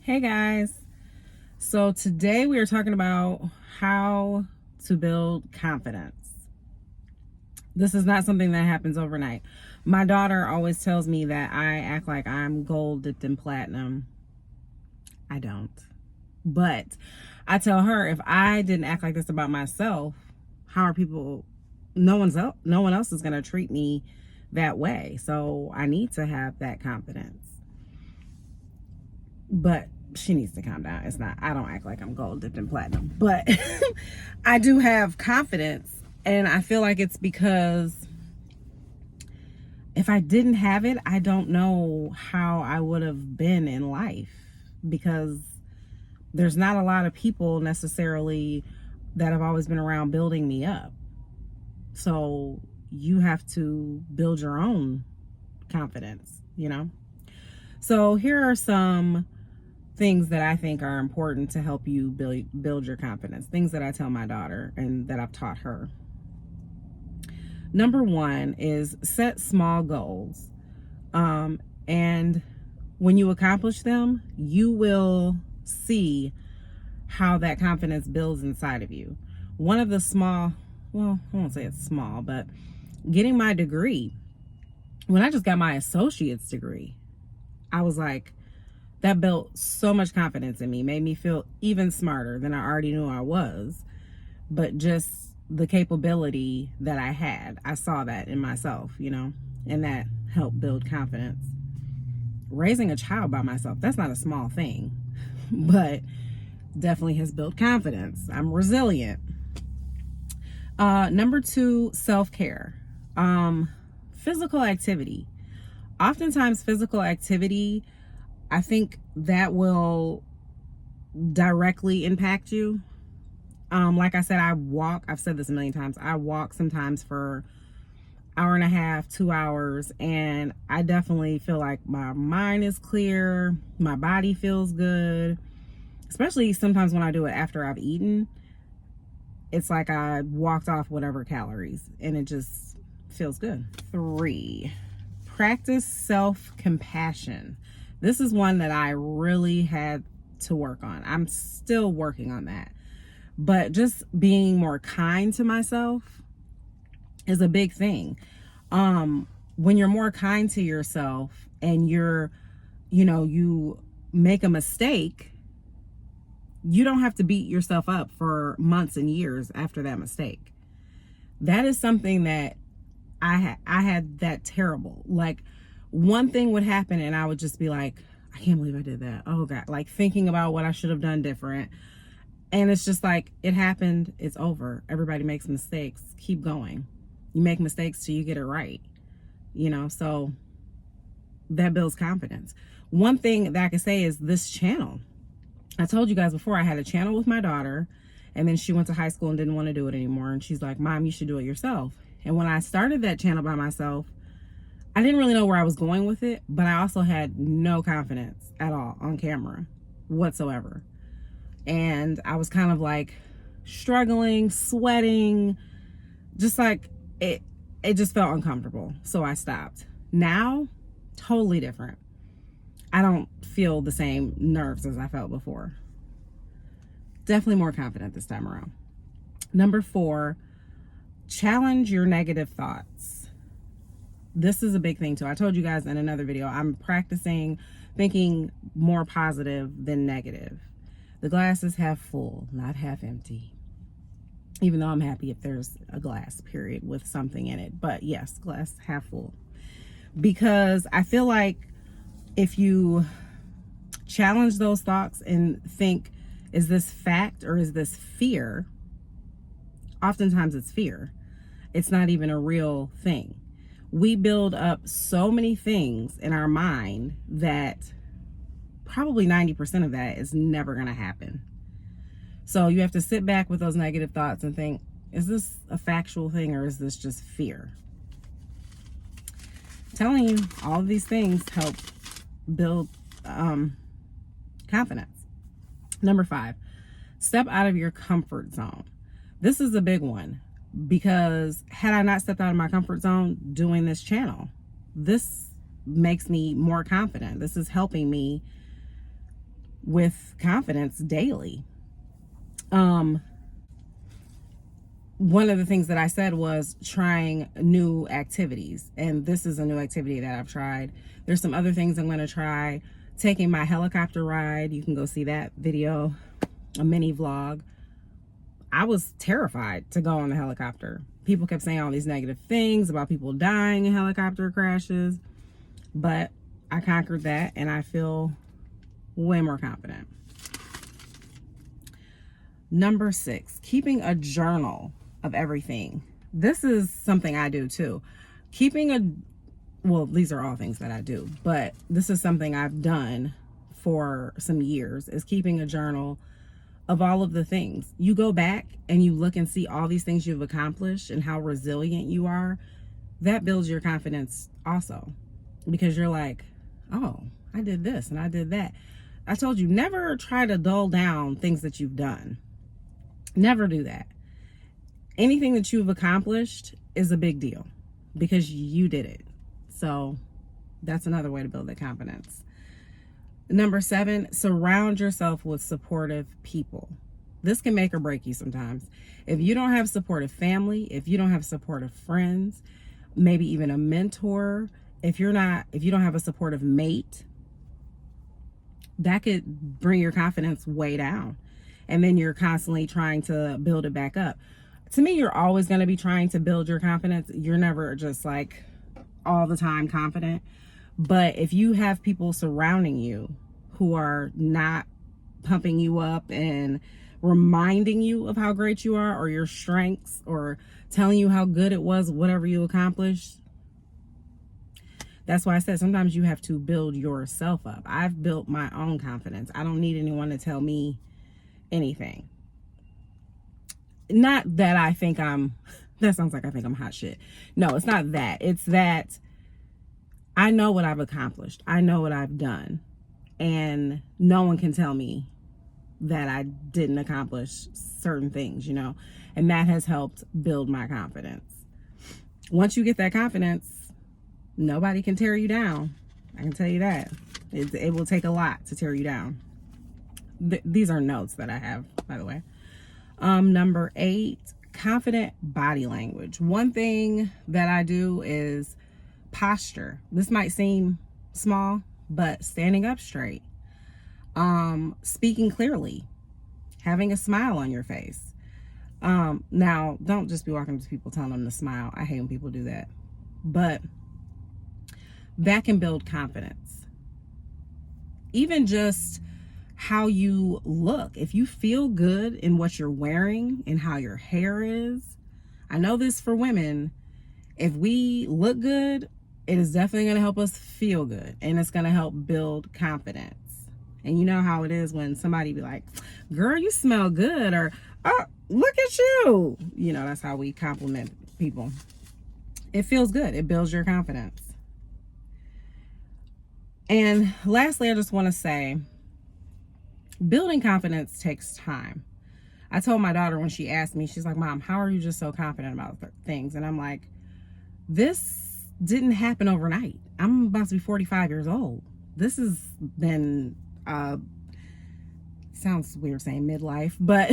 Hey guys, so today we are talking about how to build confidence. This is not something that happens overnight. My daughter always tells me that I act like I'm gold dipped in platinum. I don't. But I tell her, if I didn't act like this about myself, how are people, no one else is going to treat me that way. So I need to have that confidence. But she needs to calm down. I don't act like I'm gold dipped in platinum, but I do have confidence. And I feel like it's because if I didn't have it, I don't know how I would have been in life, because there's not a lot of people necessarily that have always been around building me up. So you have to build your own confidence, So here are some things that I think are important to help you build your confidence. Things that I tell my daughter and that I've taught her. Number one is set small goals. And when you accomplish them, you will see how that confidence builds inside of you. One of the I won't say it's small, but getting my degree, when I just got my associate's degree, I was like, that built so much confidence in me, made me feel even smarter than I already knew I was. But just the capability that I had, I saw that in myself, and that helped build confidence. Raising a child by myself, that's not a small thing, but definitely has built confidence. I'm resilient. Number two, self-care. Physical activity. Oftentimes physical activity, I think that will directly impact you. Like I said, I've said this a million times. I walk sometimes for an hour and a half, 2 hours, and I definitely feel like my mind is clear. My body feels good, especially sometimes when I do it after I've eaten. It's like I walked off whatever calories and it just feels good. 3, practice self-compassion. This is one that I really had to work on. I'm still working on that. But just being more kind to myself is a big thing. When you're more kind to yourself and you make a mistake, you don't have to beat yourself up for months and years after that mistake. That is something that I had that terrible. Like, one thing would happen and I would just be like, I can't believe I did that. Oh God, like thinking about what I should have done different. And it's just like, it happened, it's over. Everybody makes mistakes. Keep going. You make mistakes till you get it right. So that builds confidence. One thing that I can say is this channel. I told you guys before, I had a channel with my daughter, and then she went to high school and didn't want to do it anymore. And she's like, Mom, you should do it yourself. And when I started that channel by myself, I didn't really know where I was going with it, but I also had no confidence at all on camera whatsoever. And I was kind of like struggling, sweating, just like it just felt uncomfortable. So I stopped. Now, totally different. I don't feel the same nerves as I felt before. Definitely more confident this time around. Number 4, challenge your negative thoughts. This is a big thing too. I told you guys in another video, I'm practicing thinking more positive than negative. The glass is half full, not half empty. Even though I'm happy if there's a glass, period, with something in it. But yes, glass half full. Because I feel like if you challenge those thoughts and think, is this fact or is this fear? Oftentimes it's fear. It's not even a real thing. We build up so many things in our mind that probably 90% of that is never going to happen. So you have to sit back with those negative thoughts and think, is this a factual thing or is this just fear? I'm telling you, all of these things help build confidence. Number 5, step out of your comfort zone. This is a big one, because had I not stepped out of my comfort zone doing this channel, this makes me more confident. This is helping me with confidence daily. One of the things that I said was trying new activities, and this is a new activity that I've tried. There's some other things I'm going to try. Taking my helicopter ride. You can go see that video, a mini vlog. I was terrified to go on the helicopter. People kept saying all these negative things about people dying in helicopter crashes, but I conquered that and I feel way more confident. Number 6, keeping a journal of everything. This is something I do too. Well, these are all things that I do, but this is something I've done for some years, is keeping a journal of all of the things. You go back and you look and see all these things you've accomplished and how resilient you are. That builds your confidence also, because you're like, oh, I did this and I did that. I told you, never try to dull down things that you've done. Never do that. Anything that you've accomplished is a big deal because you did it. So that's another way to build that confidence. Number 7, surround yourself with supportive people. This can make or break you sometimes. If you don't have supportive family, if you don't have supportive friends, maybe even a mentor, if you don't have a supportive mate, that could bring your confidence way down. And then you're constantly trying to build it back up. To me, you're always going to be trying to build your confidence. You're never just like all the time confident. But if you have people surrounding you who are not pumping you up and reminding you of how great you are or your strengths or telling you how good it was, whatever you accomplished, that's why I said sometimes you have to build yourself up. I've built my own confidence. I don't need anyone to tell me anything. Not that I think that sounds like I think I'm hot shit. No, it's not that. It's that I know what I've accomplished. I know what I've done. And no one can tell me that I didn't accomplish certain things, and that has helped build my confidence. Once you get that confidence, nobody can tear you down. I can tell you that. It will take a lot to tear you down. These are notes that I have, by the way. Number 8, confident body language. One thing that I do is posture. This might seem small, but standing up straight, speaking clearly, having a smile on your face. Now, don't just be walking up to people telling them to smile. I hate when people do that. But that can build confidence. Even just how you look. If you feel good in what you're wearing and how your hair is, I know this for women, if we look good, it is definitely going to help us feel good, and it's going to help build confidence. And you know how it is when somebody be like, girl, you smell good, or, oh, look at you. That's how we compliment people. It feels good. It builds your confidence. And lastly, I just want to say, building confidence takes time. I told my daughter when she asked me, she's like, Mom, how are you just so confident about things? And I'm like, this didn't happen overnight. I'm about to be 45 years old. This has been, sounds weird saying midlife, but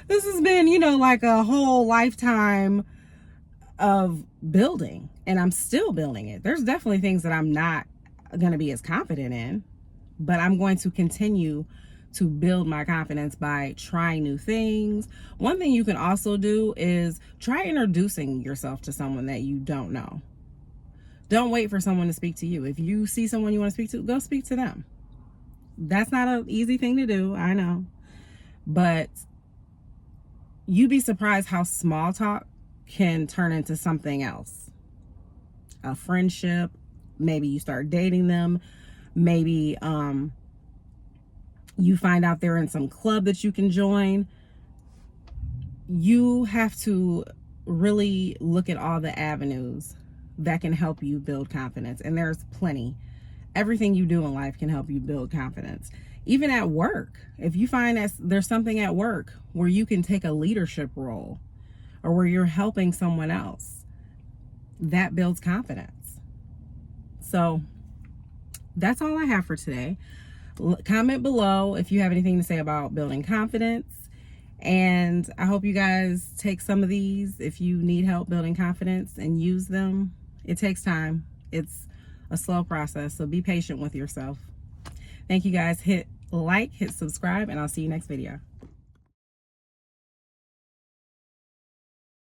this has been, like a whole lifetime of building, and I'm still building it. There's definitely things that I'm not going to be as confident in, but I'm going to continue to build my confidence by trying new things. One thing you can also do is try introducing yourself to someone that you don't know. Don't wait for someone to speak to you. If you see someone you want to speak to, go speak to them. That's not an easy thing to do, I know. But you'd be surprised how small talk can turn into something else. A friendship, maybe you start dating them, maybe you find out they're in some club that you can join. You have to really look at all the avenues that can help you build confidence. And there's plenty. Everything you do in life can help you build confidence. Even at work, if you find that there's something at work where you can take a leadership role or where you're helping someone else, that builds confidence. So that's all I have for today. Comment below if you have anything to say about building confidence. And I hope you guys take some of these if you need help building confidence and use them. It takes time. It's a slow process, so be patient with yourself. Thank you guys. Hit like, hit subscribe, and I'll see you next video.